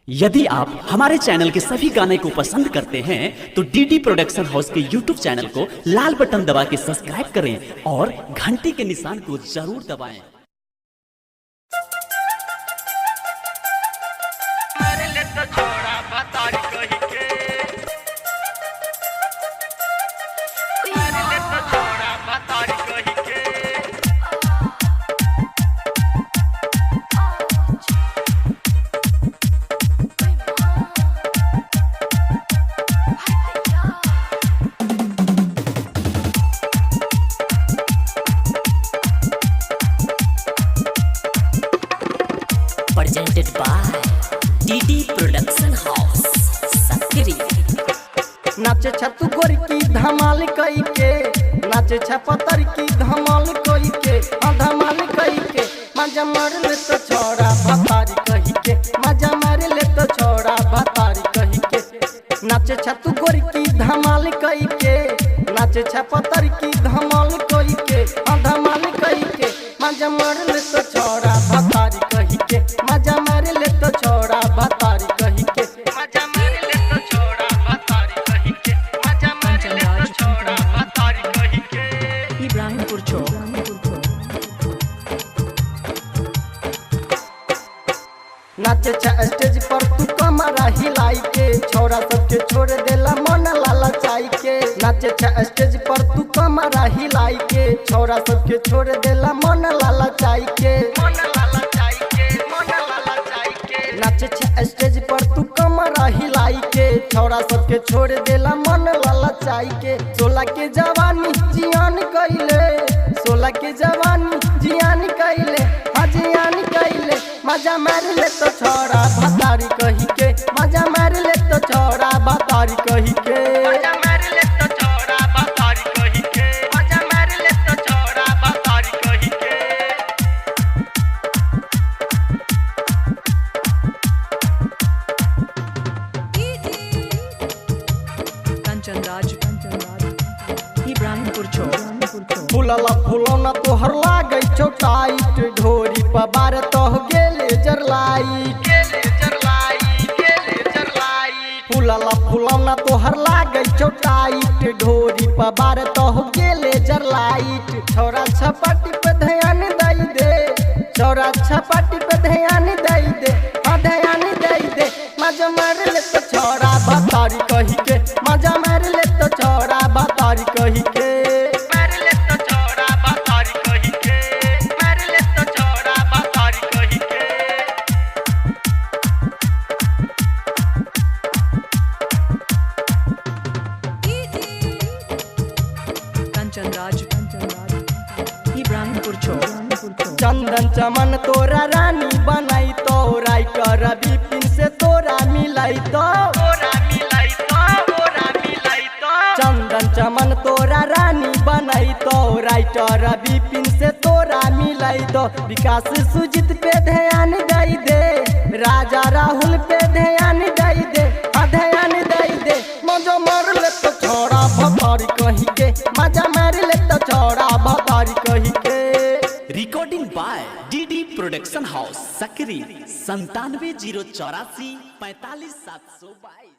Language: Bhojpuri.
यदि आप हमारे चैनल के सभी गाने को पसंद करते हैं तो डीडी प्रोडक्शन हाउस के यूट्यूब चैनल को लाल बटन दबा के सब्सक्राइब करें और घंटी के निशान को जरूर दबाएं। Presented by DD Production House, Sakri। नाचे छतु गोर की धमाल कई के, नाचे छपतर की धमाल कई के, धमाल कई के। मजा मार ले तो छोड़ा भतारी कही के, मजा मार ले तो छोड़ा भतारी कही के। नाचे छतु गोर की धमाल कई के, नाचे छपतर की धमाल कई के, धमाल कई के। मजा मार ले तो छोड़ा भतारी कही के, मजा मार ले तो छोड़ा भतारी कही के, मजा मार ले तो छोड़ा भतारी कही के, मजा मार ले तो छोड़ा भतारी कही के। इब्राहिमपुर चौक। नाचे स्टेज पर तू कमरा हिलाई के, छोरा सबके छोड़ देला मन लाला चाई के। नाचे स्टेज पर तू कमरा हिलाई के, छोरा सबके छोड़ देला मन लाला चाई के, मन लाला चाई के, मन लाला चाई के। नाचे स्टेज पर तू कमरा हिलाई के, छोरा सबके छोड़ देला मन लाला चाई के। 16 के जवानी जियान कइले, 16 के जवानी जियान कइले, जियान कइले। मजा मार ले तो छोड़ा भतारी कही के, मजा मार ले तो छोड़ा भतारी कही के, मजा मार ले तो छोड़ा भतारी कही के, मजा मार ले तो छोड़ा भतारी कही के। कंचन राज, इब्राहिमपुर चौक। फूलला फूलौना तोहर लागै छौ टाइट, ढोरी पबार तोह गेले जरलाई, गेले जरलाई, गेले जरलाई। फूलला फूलौना तोहर लागै छौ टाइट, ढोरी पबार तोह गेले जरलाई। छोरा छपाटी पे ध्यान दई दे, छोरा छपाटी पे ध्यान दई दे, ध्यान दई दे। मजा मार ले तो छोरा भतारी कही के, मजा मार ले तो छोरा भतारी कही के, मार ले तो छोरा भतारी कही के, मार ले तो छोरा भतारी कही के। कंचन राज, इब्राहिमपुर चौक। चंदन चमन तोरा रानी बनाई तो, राइटर विपिन से तोरा मिलाई तो, तोरा मिलाई तो, तोरा मिलाई तो। चंदन चमन तोरा रानी बनाई तो, राइटर विपिन से तोरा मिलाई तो। विकास सुजित पे ध्यान दई दे, राजा राहुल पे ध्यान दई दे, ध्यान दई दे। मजा मार ले तो छोड़ा भतारी कही के, मजा मार ले तो छोड़ा भतारी कही के। Recording by DD production house, Sakri 97 084 45 722।